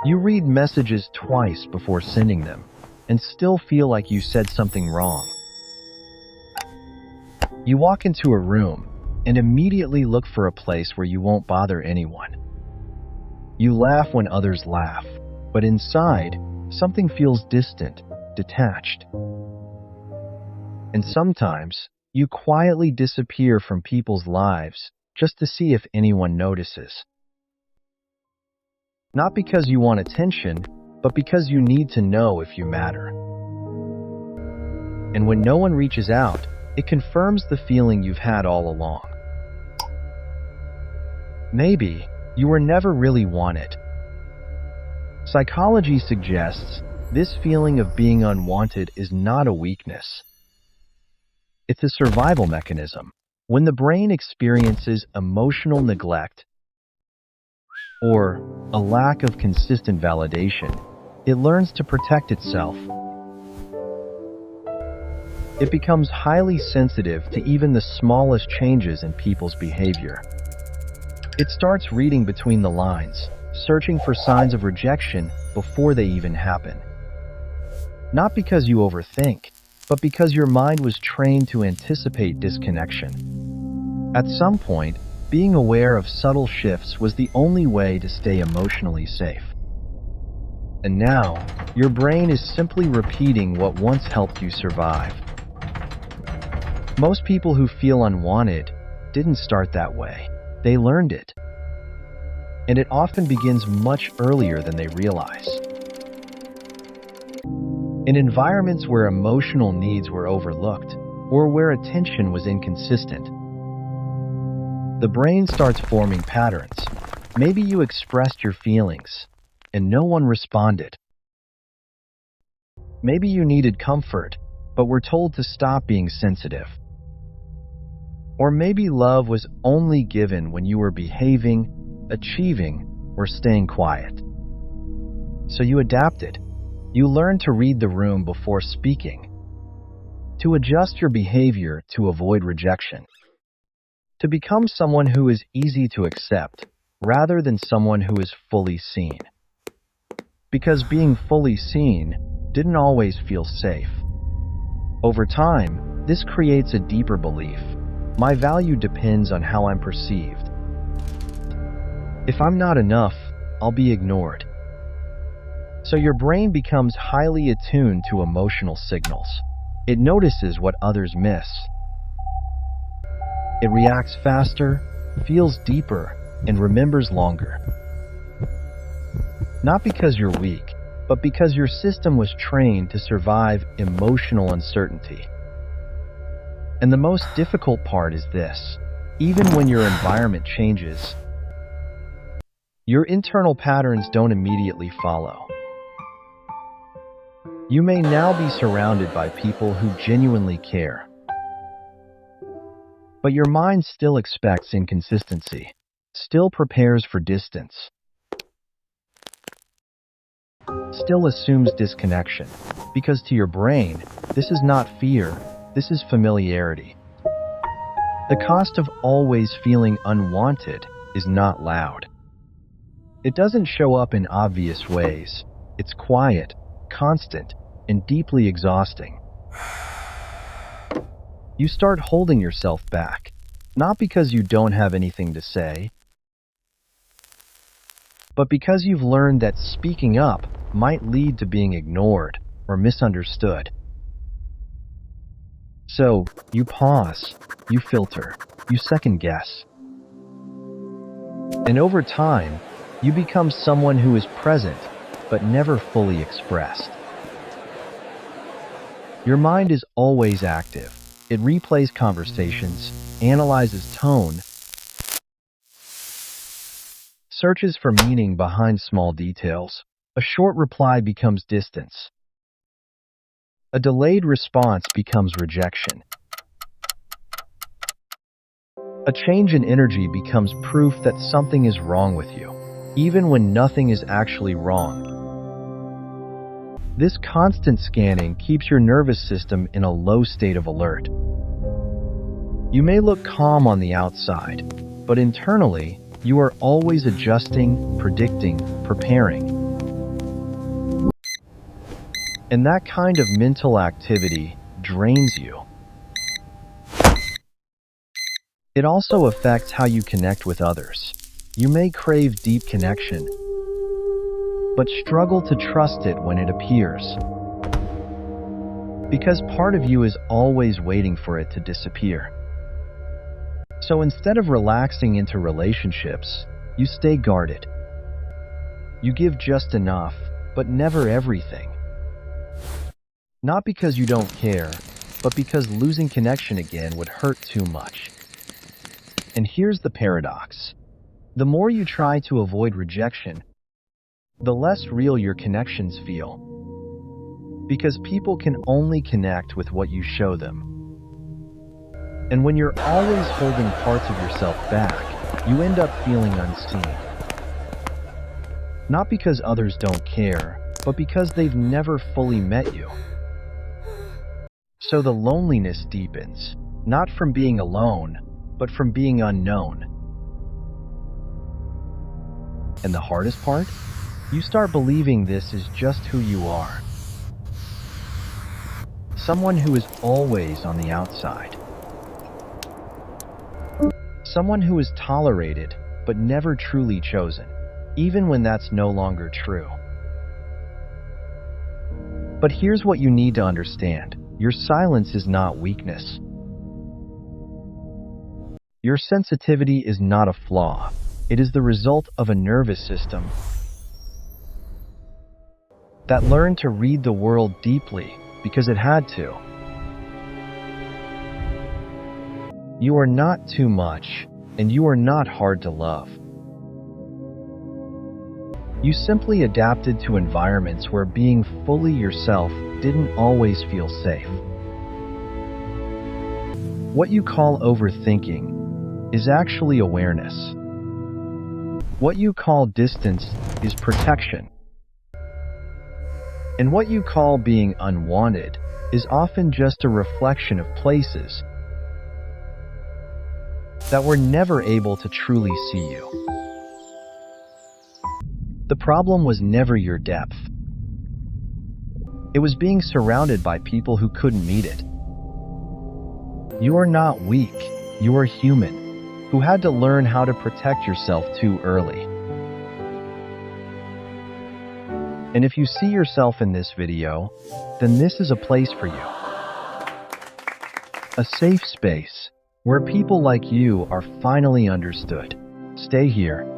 You read messages twice before sending them and still feel like you said something wrong. You walk into a room and immediately look for a place where you won't bother anyone. You laugh when others laugh, but inside, something feels distant, detached. And sometimes, you quietly disappear from people's lives just to see if anyone notices. Not because you want attention, but because you need to know if you matter. And when no one reaches out, it confirms the feeling you've had all along. Maybe you were never really wanted. Psychology suggests this feeling of being unwanted is not a weakness. It's a survival mechanism. When the brain experiences emotional neglect or a lack of consistent validation, it learns to protect itself. It becomes highly sensitive to even the smallest changes in people's behavior. It starts reading between the lines, searching for signs of rejection before they even happen. Not because you overthink, but because your mind was trained to anticipate disconnection. At some point, being aware of subtle shifts was the only way to stay emotionally safe. And now, your brain is simply repeating what once helped you survive. Most people who feel unwanted didn't start that way. They learned it. And it often begins much earlier than they realize. In environments where emotional needs were overlooked, or where attention was inconsistent, the brain starts forming patterns. Maybe you expressed your feelings, and no one responded. Maybe you needed comfort, but were told to stop being sensitive. Or maybe love was only given when you were behaving, achieving, or staying quiet. So you adapted. You learned to read the room before speaking, to adjust your behavior to avoid rejection, to become someone who is easy to accept rather than someone who is fully seen. Because being fully seen didn't always feel safe. Over time, this creates a deeper belief. My value depends on how I'm perceived. If I'm not enough, I'll be ignored. So your brain becomes highly attuned to emotional signals. It notices what others miss. It reacts faster, feels deeper, and remembers longer. Not because you're weak, but because your system was trained to survive emotional uncertainty. And the most difficult part is this: even when your environment changes, your internal patterns don't immediately follow. You may now be surrounded by people who genuinely care. But your mind still expects inconsistency, still prepares for distance, still assumes disconnection, because to your brain, this is not fear, this is familiarity. The cost of always feeling unwanted is not loud. It doesn't show up in obvious ways. It's quiet, constant, and deeply exhausting. You start holding yourself back, not because you don't have anything to say, but because you've learned that speaking up might lead to being ignored or misunderstood. So, you pause, you filter, you second guess. And over time, you become someone who is present, but never fully expressed. Your mind is always active. It replays conversations, analyzes tone, searches for meaning behind small details. A short reply becomes distance. A delayed response becomes rejection. A change in energy becomes proof that something is wrong with you, even when nothing is actually wrong. This constant scanning keeps your nervous system in a low state of alert. You may look calm on the outside, but internally, you are always adjusting, predicting, preparing. And that kind of mental activity drains you. It also affects how you connect with others. You may crave deep connection, but struggle to trust it when it appears, because part of you is always waiting for it to disappear. So instead of relaxing into relationships, you stay guarded. You give just enough, but never everything. Not because you don't care, but because losing connection again would hurt too much. And here's the paradox. The more you try to avoid rejection, the less real your connections feel. Because people can only connect with what you show them. And when you're always holding parts of yourself back, you end up feeling unseen. Not because others don't care, but because they've never fully met you. So the loneliness deepens, not from being alone, but from being unknown. And the hardest part? You start believing this is just who you are. Someone who is always on the outside. Someone who is tolerated, but never truly chosen, even when that's no longer true. But here's what you need to understand. Your silence is not weakness. Your sensitivity is not a flaw. It is the result of a nervous system that learned to read the world deeply because it had to. You are not too much, and you are not hard to love. You simply adapted to environments where being fully yourself didn't always feel safe. What you call overthinking is actually awareness. What you call distance is protection. And what you call being unwanted is often just a reflection of places that were never able to truly see you. The problem was never your depth. It was being surrounded by people who couldn't meet it. You are not weak, you are human, who had to learn how to protect yourself too early. And if you see yourself in this video, then this is a place for you. A safe space where people like you are finally understood. Stay here